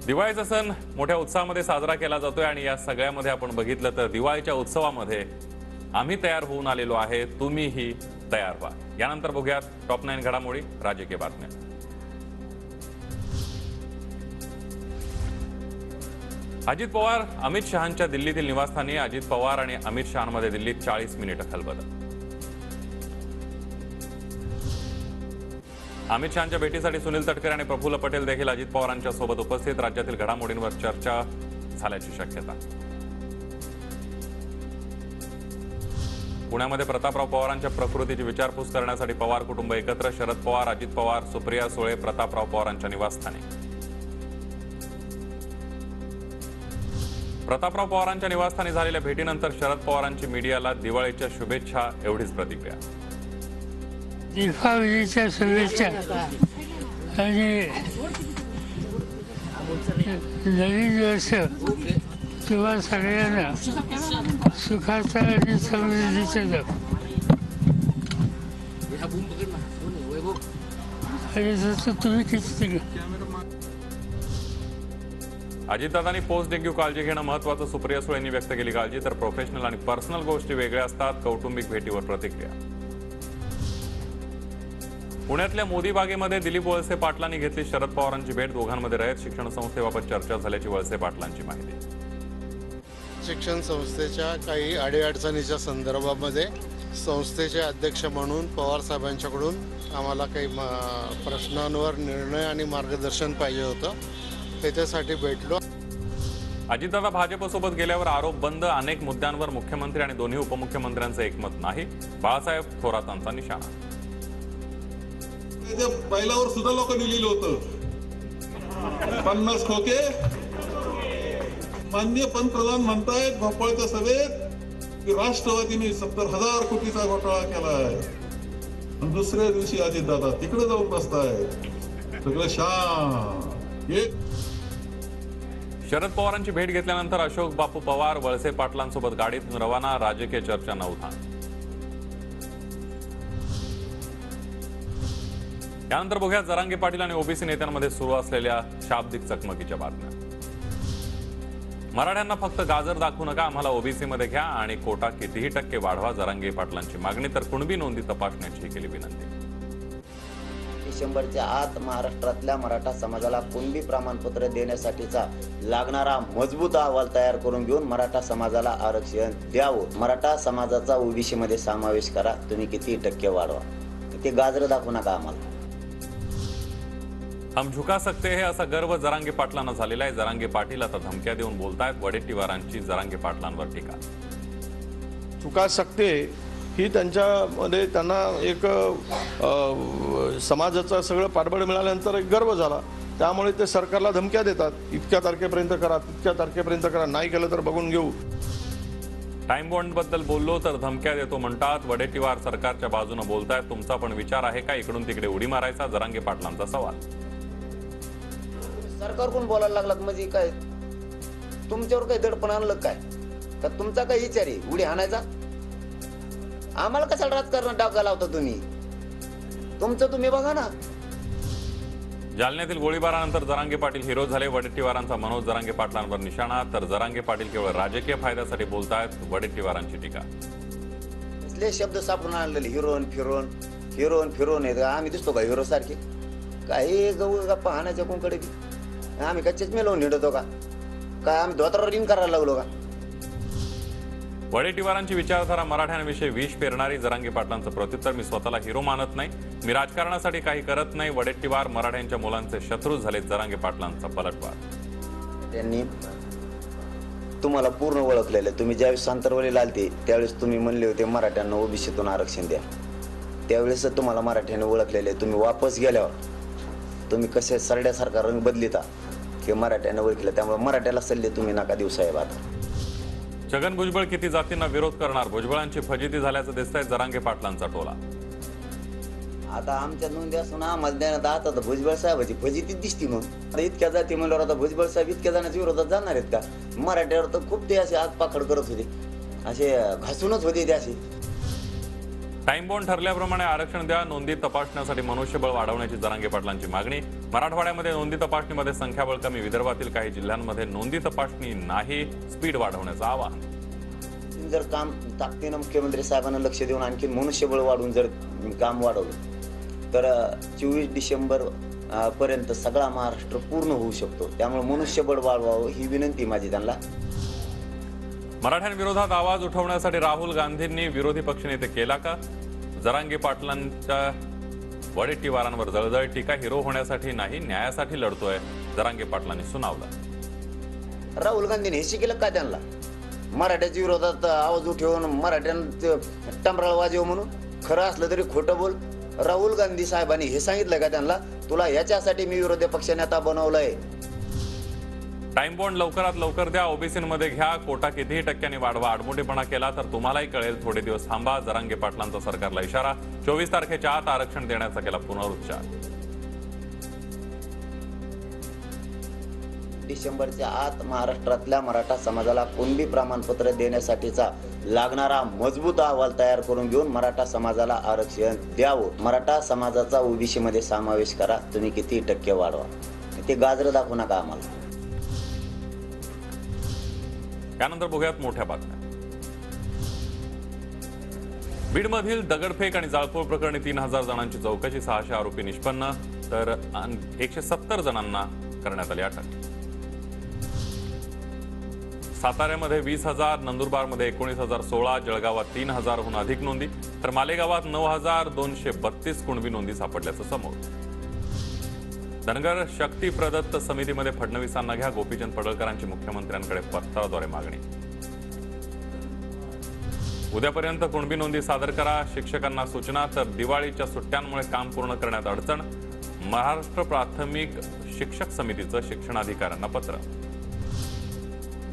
दिवाळीचा सण मोठ्या उत्साहामध्ये साजरा केला जातोय आणि या सगळ्यामध्ये आपण बघितलं तर दिवाळीच्या उत्सवामध्ये आम्ही तयार होऊन आलेलो आहे, तुम्हीही तयार व्हा। यानंतर बघूयात टॉप 9 घडामोडी, राजकीय बातम्या। अजित पवार अमित शहांच्या दिल्लीतील निवासस्थानी। अजित पवार आणि अमित शहांमध्ये दिल्लीत 40 मिनिटं खलबतं। अमित शहांच्या भेटीसाठी सुनील तटकरे आणि प्रफुल्ल पटेल देखील अजित पवारांच्या सोबत उपस्थित। राज्यातील घडामोडींवर चर्चा झाल्याची शक्यता। पुण्यामध्ये प्रतापराव पवारांच्या प्रकृतीची विचारपूस करण्यासाठी पवार कुटुंब एकत्र। शरद पवार, अजित पवार, सुप्रिया सुळे प्रतापराव पवारांच्या निवासस्थानी। प्रतापराव पवारांच्या निवासस्थानी झालेल्या भेटीनंतर शरद पवारांची मीडियाला दिवाळीच्या शुभेच्छा एवढीच प्रतिक्रिया। दीपावलीच्या शुभेच्छा आणि नवीन वर्ष तुम्हा सगळ्यांना सुखाचा आणि समृद्धीचा लाभ। आणि जसं तुम्ही किती अजितदादांनी पोस्ट डेंग्यू काळजी घेणं महत्त्वाचं, सुप्रिया सुळेंनी व्यक्त केली काळजी। तर प्रोफेशनल आणि पर्सनल गोष्टी वेगळ्या असतात, कौटुंबिक भेटीवर प्रतिक्रिया। पुण्यातल्या मोदी बागेमध्ये दिलीप वळसे पाटलांनी घेतली शरद पवारांची भेट। दोघांमध्ये रयत शिक्षण संस्थेबाबत चर्चा झाल्याची वळसे पाटलांची माहिती। शिक्षण संस्थेच्या काही अडीअडचणीच्या संदर्भामध्ये संस्थेचे अध्यक्ष म्हणून पवार साहेबांच्याकडून आम्हाला काही प्रश्नांवर निर्णय आणि मार्गदर्शन पाहिजे होतं, त्याच्यासाठी भेटलो। अजितदादा भाजपसोबत गेल्यावर आरोप बंद। अनेक मुद्द्यांवर मुख्यमंत्री आणि दोन्ही उपमुख्यमंत्र्यांचं एकमत नाही, बाळासाहेब थोरातांचा निशाणा। बैलावर सुद्धा लोकांनी लिहिलं होतं 50 खोके। माननीय पंतप्रधान म्हणतायत भोपाळच्या सभेत की राष्ट्रवादीने 70,000 कोटीचा घोटाळा केलाय। दुसऱ्या दिवशी अजितदादा तिकडे जाऊन बसताय, सगळं शांत। शरद पवारांची भेट घेतल्यानंतर अशोक बापू पवार वळसे पाटलांसोबत गाडीतून रवाना। राजकीय चर्चा नवथान। यानंतर बघूया जरांगे पाटील आणि ओबीसी नेत्यांमध्ये सुरू असलेल्या शाब्दिक चकमकीच्या बातम्या। मराठ्यांना फक्त गाजर दाखवू नका, आम्हाला ओबीसी मध्ये घ्या आणि कोटा कितीही टक्के वाढवा, जरांगे पाटलांची मागणी। तर कुणबी नोंदी तपासण्याची केली विनंती। डिसेंबरच्या आत महाराष्ट्रातल्या मराठा समाजाला कुणबी प्रमाणपत्र देण्यासाठीचा लागणारा मजबूत अहवाल तयार करून घेऊन मराठा समाजाला आरक्षण द्यावं। मराठा समाजाचा ओबीसी मध्ये समावेश करा, तुम्ही किती टक्के वाढवा, ते गाजर दाखवू नका आम्हाला। हम झुका सकते हैं असा गर्व जरांगे पाटलांना झालेला आहे। जरांगे पाटील आता धमक्या देऊन बोलतायत। वडेट्टीवारांची जरांगे पाटलांवर टीका। झुका सकते ही त्यांच्यामध्ये त्यांना एक समाजाचं सगळं पाठबळ मिळाल्यानंतर एक गर्व झाला, त्यामुळे ते सरकारला धमक्या देतात, इतक्या तारखेपर्यंत करा, तितक्या तारखेपर्यंत करा, नाही केलं तर बघून घेऊ। टाइम बॉन्ड बद्दल बोललो तर धमक्या देतो म्हणतात। वडेट्टीवार सरकारच्या बाजूने बोलतायत, तुमचा पण विचार आहे का इकडून तिकडे उडी मारायचा, जरांगे पाटलांचा सवाल। सरकार कोण बोलायला लागलात म्हणजे काय, तुमच्यावर काही दडपण आणलं काय, तर तुमचा काय विचार आहे उडी आणायचा? आम्हाला कशाला राजकारण डाव लावता तुम्ही, तुमचं तुम्ही बघा ना। जालन्यातील गोळीबारानंतर जरांगे पाटील हिरो झाले। वडेट्टीवारांचा मनोज जरांगे पाटलांवर निशाणा। तर जरांगे पाटील केवळ राजकीय फायद्यासाठी बोलतायत, वडेट्टीवारांची टीका। असले शब्द सापडून आणलेले हिरोन फिरोन हिरोन फिरोन आहेत, आम्ही दिसतो का हिरो सारखे? काही गहू गप्पा हाणाच्या कोणकडे आम्ही काय चष्मे लावून हिंडतो का? काय आम्ही धोत्रावर रिंग करायला लागलो का? वडेट्टीवारांची विचारधारा मराठ्यांविषयी विष पेरणारी। जरांगे पाटलांचं प्रत्युत्तर, मी स्वतःला हिरो मानत नाही, मी राजकारणासाठी काही करत नाही। वडेट्टीवार मराठ्यांच्या मुलांचे शत्रू झाले, जरांगे पाटलांचा पलटवार। त्यांनी तुम्हाला पूर्ण ओळखलेलं, तुम्ही ज्यावेळेस आंतरवलीला आलते त्यावेळेस तुम्ही म्हणले होते मराठ्यांना ओबीसीतून आरक्षण द्या, त्यावेळेस तुम्हाला मराठ्यांनी ओळखलेले। तुम्ही वापस गेल्यावर तुम्ही कसे सरड्यासारखा रंग बदलिता हे मराठ्यांना ओळखलं, त्यामुळे मराठ्याला सल्ले तुम्ही नका देऊ साहेब। आता छगन भुजबळ किती जातींना विरोध करणार, भुजबळांची फजिती झाल्याचं दिसतंय, जरांगे पाटलांचा टोला। आता आमच्या नोंदी असून आम्हाला देण्यात आता भुजबळ साहेबाची फजिती दिसती, मग इतक्या जाती म्हणल्यावर आता भुजबळ साहेब इतक्या जणांच्या विरोधात जाणार आहेत का? मराठ्यावर तर खूप ते असे आत पाखड करत होते, असे घासूनच होते ते असे। टाइम बॉन्ड ठरल्याप्रमाणे आरक्षण द्या, नोंदी तपासण्यासाठी मनुष्यबळ वाढवण्याची जरांगे पाटलांची मागणी. मराठवाड्यामध्ये नोंदी तपासणीमध्ये संख्याबळ कमी, विदर्भातील काही जिल्ह्यांमध्ये नोंदी तपासणी नाही, स्पीड वाढवण्याचं आवाहन. जर काम ताकदीनं मुख्यमंत्री साहेबांना लक्ष देऊन आणखी मनुष्यबळ वाढवून जर काम वाढवलं तर 24 डिसेंबर पर्यंत सगळा महाराष्ट्र पूर्ण होऊ शकतो. त्यामुळे मनुष्यबळ वाढवावं ही विनंती माझी त्यांना. मराठ्यांविरोधात आवाज उठवण्यासाठी राहुल गांधींनी विरोधी पक्षनेते केला का? जरांगे पाटलांच्या वडेट्टीवारांवर जळजळ टीका. हिरो होण्यासाठी नाही, न्यायासाठी लढतोय, जरांगे पाटलांनी सुनावलं. राहुल गांधीने हे शिकेलं का त्यांना? मराठ्याच्या विरोधात आवाज उठवून मराठ्यांना टमराळ वाजव म्हणून. खरं असलं तरी खोटं बोल. राहुल गांधी साहेबांनी हे सांगितलं का त्यांना, तुला याच्यासाठी मी विरोधी पक्षनेता बनवलंय? टाइम बॉन्ड लवकरात लवकर द्या, ओबीसीमध्ये घ्या, कोटा कितीही टक्क्यांनी वाढवा. आडमुठेपणा केला तर तुम्हालाही कळेल, थोडे दिवस थांबा. जरांगे पाटलांचा सरकारला इशारा. 24 तारखेच्या आत आरक्षण देण्याचा केला पुनरुच्चार. डिसेंबरच्या आत महाराष्ट्रातल्या मराठा समाजाला कुणबी प्रमाणपत्र देण्यासाठीचा लागणारा मजबूत अहवाल तयार करून घेऊन मराठा समाजाला आरक्षण द्यावं. मराठा समाजाचा ओबीसी मध्ये समावेश करा. तुम्ही किती टक्के वाढवा, ते गाजर दाखवू नका आम्हाला. त्यानंतर बघूयात मोठ्या बातम्या. बीडमधील दगडफेक आणि जाळपोळ प्रकरणी 3000 जणांची चौकशी, 600 आरोपी निष्पन्न, तर 170 जणांना करण्यात आली अटक. साताऱ्यामध्ये 20,000, नंदुरबारमध्ये 19,016, जळगावात 3,000हून अधिक नोंदी, तर मालेगावात 9,232 कुणबी नोंदी सापडल्याचं समोर. धनगर शक्ती प्रदत्त समितीमध्ये फडणवीसांना घ्या, गोपीचंद पडळकरांची मुख्यमंत्र्यांकडे पत्राद्वारे मागणी. उद्यापर्यंत कुणबी नोंदी सादर करा, शिक्षकांना सूचना, तर दिवाळीच्या सुट्ट्यांमुळे काम पूर्ण करण्यात अडचण. महाराष्ट्र प्राथमिक शिक्षक समितीचं शिक्षणाधिकाऱ्यांना पत्र.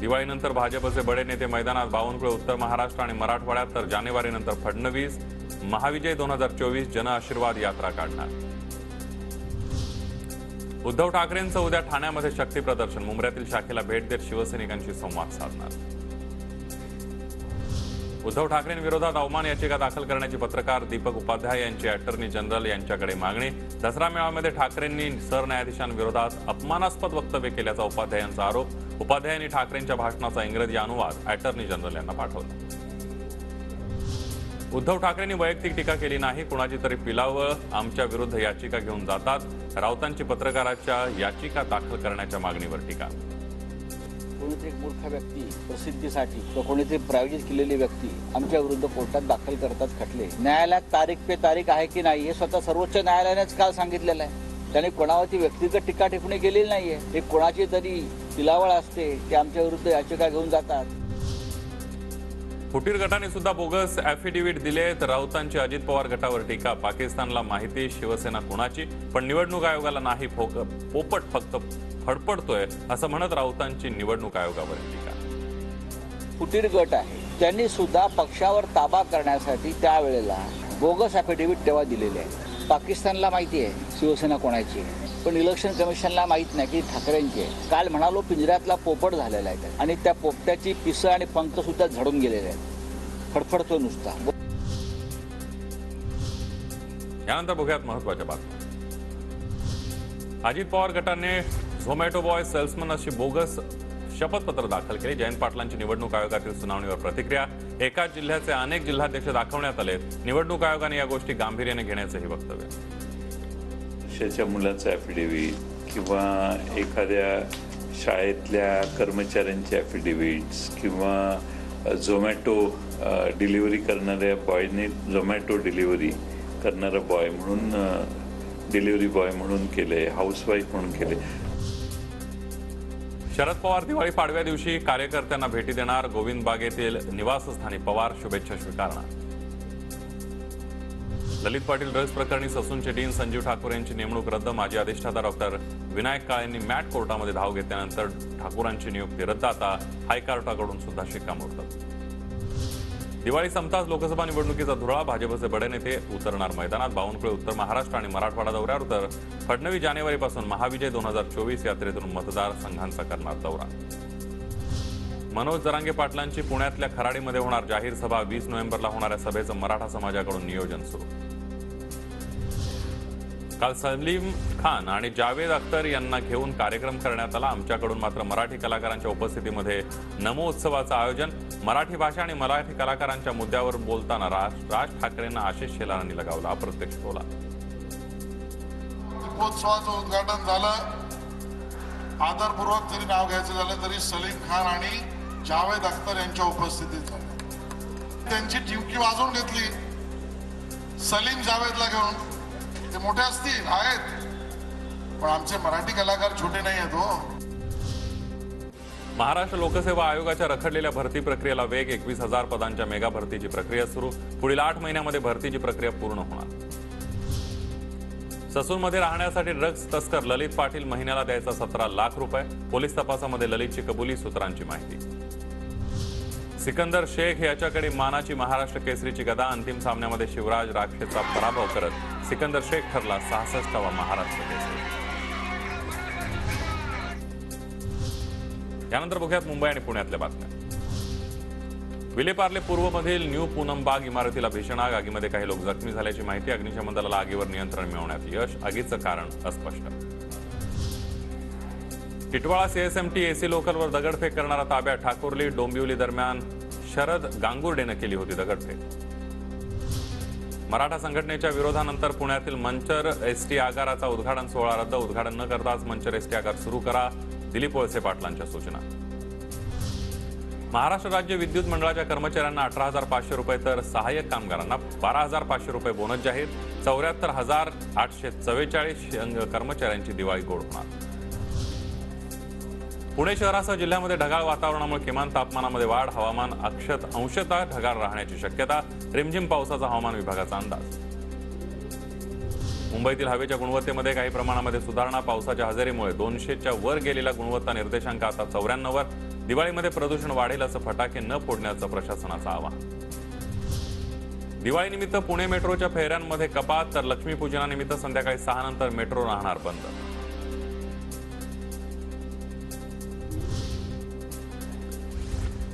दिवाळीनंतर भाजपचे बडे नेते मैदानात, बावनकुळे उत्तर महाराष्ट्र आणि मराठवाड्यात, तर जानेवारीनंतर फडणवीस महाविजय 2024 जनआशीर्वाद यात्रा काढणार. उद्धव ठाकरेंचं उद्या ठाण्यामध्ये शक्ती प्रदर्शन, मुंबऱ्यातील शाखेला भेट देत शिवसैनिकांशी संवाद साधणार. उद्धव ठाकरेंविरोधात अवमान याचिका दाखल करण्याची पत्रकार दीपक उपाध्याय यांची अटॉर्नी जनरल यांच्याकडे मागणी. दसरा मेळाव्यामध्ये ठाकरेंनी सरन्यायाधीशांविरोधात अपमानास्पद वक्तव्य केल्याचा उपाध्यायांचा आरोप. उपाध्यायांनी ठाकरेंच्या भाषणाचा इंग्रजी अनुवाद अटॉर्नी जनरल यांना पाठवला. उद्धव ठाकरेंनी वैयक्तिक टीका केली नाही, कुणाची तरी पिलावं आमच्या विरुद्ध याचिका घेऊन जातात. राऊतांची पत्रकाराच्या याचिका दाखल करण्याच्या मागणीवर टीका. कोणीतरी एक मूर्ख व्यक्ती प्रसिद्धीसाठी किंवा कोणीतरी प्रायोजित केलेली व्यक्ती आमच्या विरुद्ध कोर्टात दाखल करतात खटले. न्यायालयात तारीख पे तारीख आहे की नाही हे स्वतः सर्वोच्च न्यायालयानेच काल सांगितलेलं आहे. त्याने कोणावरती व्यक्तिगत टीका टिप्पणी केलेली नाहीये. हे कोणाची तरी पिलावळ असते, ते आमच्या विरुद्ध याचिका घेऊन जातात. फुटीर गटाने सुद्धा बोगस ॲफिडेव्हिट दिले, तर राऊतांची अजित पवार गटावर टीका. पाकिस्तानला माहिती शिवसेना कोणाची, पण निवडणूक आयोगाला नाही. पोपट फक्त फडफडतोय असं म्हणत राऊतांची निवडणूक आयोगावर टीका. फुटीर गट आहे, त्यांनी सुद्धा पक्षावर ताबा करण्यासाठी त्यावेळेला बोगस ॲफिडेव्हिट तेव्हा दिलेले आहे. पाकिस्तानला माहिती आहे शिवसेना कोणाची आहे, पण इलेक्शन कमिशनला माहित नाही की ठाकरेंची आहे. काल म्हणालो पिंजऱ्यातला पोपट झालेला आहे आणि त्या पोपट्याची पिसं आणि पंख सुद्धा झडून गेलेले आहेत. फडफडतो नुसता. यानंतर बघूयात महत्वाच्या बातम्या. अजित पवार गटाने झोमॅटो बॉय सेल्समन अशी बोगस शपथपत्र दाखल केले. जयंत पाटलांची निवडणूक आयोगातील सुनावणीवर प्रतिक्रिया. एकाच जिल्ह्याचे अनेक जिल्हाध्यक्ष दाखवण्यात आले. निवडणूक आयोगाने या गोष्टी गांभीर्याने घेण्याचंही वक्तव्य. वर्षाच्या मुलाचं ॲफिडेव्हिट किंवा एखाद्या शाळेतल्या कर्मचाऱ्यांचे ॲफिडेव्हिट्स किंवा झोमॅटो डिलिव्हरी करणाऱ्या बॉयने झोमॅटो डिलिव्हरी करणारा बॉय म्हणून डिलिव्हरी बॉय म्हणून केले, हाऊसवाईफ म्हणून केले. शरद पवार दिवाळी पाडव्या दिवशी कार्यकर्त्यांना भेटी देणार. गोविंद बागेतील निवासस्थानी पवार शुभेच्छा स्वीकारणार. ललित पाटील ड्रग्ज प्रकरणी ससूनचे डीन संजीव ठाकूर यांची नेमणूक रद्द. माजी अधिष्ठाता डॉक्टर विनायक काळेंनी मॅट कोर्टामध्ये धाव घेतल्यानंतर ठाकूरांची नियुक्ती रद्द. आता हायकोर्टाकडून सुद्धा शिक्कामोर्तब. दिवाळी संपताच लोकसभा निवडणुकीचा धुरळा. भाजपचे बडे नेते उतरणार मैदानात. बावनकुळे उत्तर महाराष्ट्र आणि मराठवाडा दौऱ्यावर, तर फडणवीस जानेवारीपासून महाविजय 2024 यात्रेतून मतदारसंघांचा करणार दौरा. मनोज जरांगे पाटलांची पुण्यातल्या खराडीमध्ये होणार जाहीर सभा. 20 नोव्हेंबरला होणाऱ्या सभेचं मराठा समाजाकडून नियोजन सुरू. काल सलीम खान आणि जावेद अख्तर यांना घेऊन कार्यक्रम करण्यात आला. आमच्याकडून मात्र मराठी कलाकारांच्या उपस्थितीमध्ये नमो उत्सवाचं आयोजन. मराठी भाषा आणि मराठी कलाकारांच्या मुद्द्यावर बोलताना राज ठाकरेंना आशिष शेलारांनी लगावला अप्रत्यक्ष टोला. दीपोत्सवाचं उद्घाटन झालं. आदरपूर्वक जरी नाव घ्यायचं झालं तरी सलीम खान आणि जावेद अख्तर यांच्या उपस्थितीत झालं. त्यांची टिमकी वाजवून घेतली. सलीम जावेदला घेऊन ते मोठे असतील आहेत, पण आमचे मराठी कलाकार छोटे नाही आहेत हो. महाराष्ट्र लोकसेवा आयोगाच्या रखडलेल्या भरती प्रक्रियेला वेग. 21,000 पदांच्या मेगा भरतीची प्रक्रिया सुरू. पुढील 8 महिन्यामध्ये भरतीची प्रक्रिया पूर्ण होणार. ससूनमध्ये राहण्यासाठी ड्रग्ज तस्कर ललित पाटील महिन्याला द्यायचा 17 लाख रुपये. पोलीस तपासामध्ये ललितची कबुली. सूत्रांची माहिती. सिकंदर शेख याच्याकडे मानाची महाराष्ट्र केसरीची गदा. अंतिम सामन्यामध्ये शिवराज राक्षेचा पराभव करत सिकंदर शेख ठरला 66वा महाराष्ट्र केसरी. यानंतर बघूयात मुंबई आणि पुण्यातल्या बातम्या. विलेपार्ले पूर्वमधील न्यू पूनम बाग इमारतीला भीषण आग. आगीमध्ये काही लोक जखमी झाल्याची माहिती. अग्निशमन दलाला आगीवर नियंत्रण मिळवण्यात यश. आगीचं कारण अस्पष्ट. टिटवाळा सीएसएमटी एसी लोकलवर दगडफेक करणारा ताब्यात. ठाकुर्ली डोंबिवली दरम्यान शरद गांगुर्डेनं केली होती दगडफेक. मराठा संघटनेच्या विरोधानंतर पुण्यातील मंचर एसटी आगाराचा उद्घाटन सोहळा रद्द. उद्घाटन न करताच मंचर एसटी आगार सुरू करा. दिलीप वळसे पाटलांच्या सूचना. महाराष्ट्र राज्य विद्युत मंडळाच्या कर्मचाऱ्यांना 18,500 रुपये तर सहाय्यक कामगारांना 12,500 रुपये बोनस जाहीर. 74,844 कर्मचाऱ्यांची दिवाळी गोड होणार. पुणे शहरासह जिल्ह्यामध्ये ढगाळ वातावरणामुळे किमान तापमानामध्ये वाढ. हवामान अंशतः ढगाळ राहण्याची शक्यता. रिमझिम पावसाचा हवामान विभागाचा अंदाज. मुंबईतील हवेच्या गुणवत्तेमध्ये काही प्रमाणामध्ये सुधारणा. पावसाच्या हजेरीमुळे 200च्या वर गेलेला गुणवत्ता निर्देशांक आता 94वर. दिवाळीमध्ये प्रदूषण वाढेल असं फटाके न फोडण्याचं प्रशासनाचं आवाहन. दिवाळीनिमित्त पुणे मेट्रोच्या फेऱ्यांमध्ये कपात. तर लक्ष्मीपूजनानिमित्त संध्याकाळी 6 नंतर मेट्रो राहणार बंद.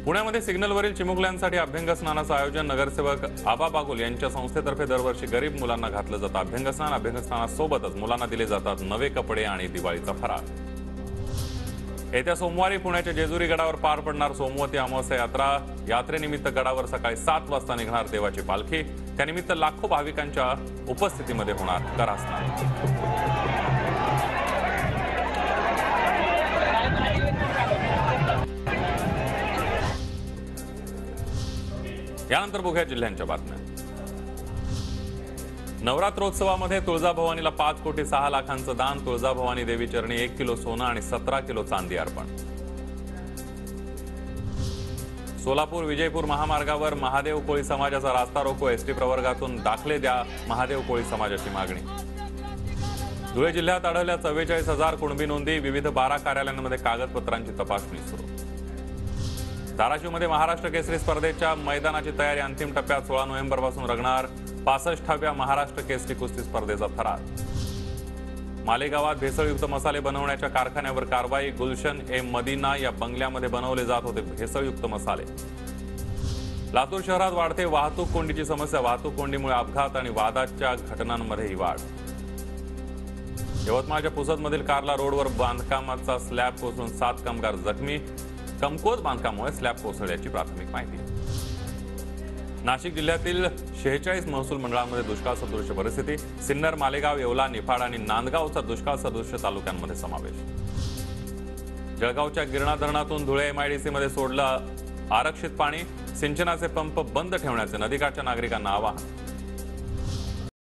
पुण्यामध्ये सिग्नलवरील चिमुकल्यांसाठी अभ्यंग स्नानाचं आयोजन. नगरसेवक आबा बागुल यांच्या संस्थेतर्फे दरवर्षी गरीब मुलांना घातलं जातं अभ्यंग स्नान. अभ्यंग स्नानासोबतच मुलांना दिले जातात नवे कपडे आणि दिवाळीचा फराळ. येत्या सोमवारी पुण्याच्या जेजुरी गडावर पार पडणार सोमवती अमावस्या यात्रा. यात्रेनिमित्त गडावर सकाळी 7 वाजता निघणार देवाची पालखी. त्यानिमित्त लाखो भाविकांच्या उपस्थितीमध्ये होणार करा स्नान. यानंतर बघूया जिल्ह्यांच्या बातम्या. नवरात्रोत्सवामध्ये तुळजाभवानीला 5,06 लाखांचं दान. तुळजाभवानी देवी चरणी 1 किलो सोनं आणि 17 किलो चांदी अर्पण. सोलापूर विजयपूर महामार्गावर महादेव कोळी समाजाचा रास्ता रोको. एसटी प्रवर्गातून दाखले द्या महादेव कोळी समाजाची मागणी. धुळे जिल्ह्यात आढळल्या 44,000 कुणबी नोंदी. विविध 12 कार्यालयांमध्ये कागदपत्रांची तपासणी सुरू. धाराशिवमध्ये महाराष्ट्र केसरी स्पर्धेच्या मैदानाची तयारी अंतिम टप्प्यात. 16 नोव्हेंबरपासून रंगणार 65व्या महाराष्ट्र केसरी कुस्ती स्पर्धेचा थरार. मालेगावात भेसळयुक्त मसाले बनवण्याच्या कारखान्यावर कारवाई. गुलशन ए मदिना या बंगल्यामध्ये बनवले जात होते भेसळयुक्त मसाले. लातूर शहरात वाढते वाहतूक कोंडीची समस्या. वाहतूक कोंडीमुळे अपघात आणि वादाच्या घटनांमध्येही वाढ. यवतमाळच्या पुसदमधील कारला रोडवर बांधकामाचा स्लॅब कोसळून 7 कामगार जखमी. कमकुवत बांधकामामुळे स्लॅब कोसळल्याची प्राथमिक माहिती. नाशिक जिल्ह्यातील 46 महसूल मंडळांमध्ये दुष्काळ सदृश परिस्थिती. सिन्नर, मालेगाव, येवला, निफाड आणि नांदगावचा दुष्काळ सदृश तालुक्यांमध्ये समावेश. जळगावच्या गिरणा धरणातून धुळे MIDC मध्ये सोडलं आरक्षित पाणी. सिंचनाचे पंप बंद ठेवण्याचे नदीकाठच्या नागरिकांना आवाहन.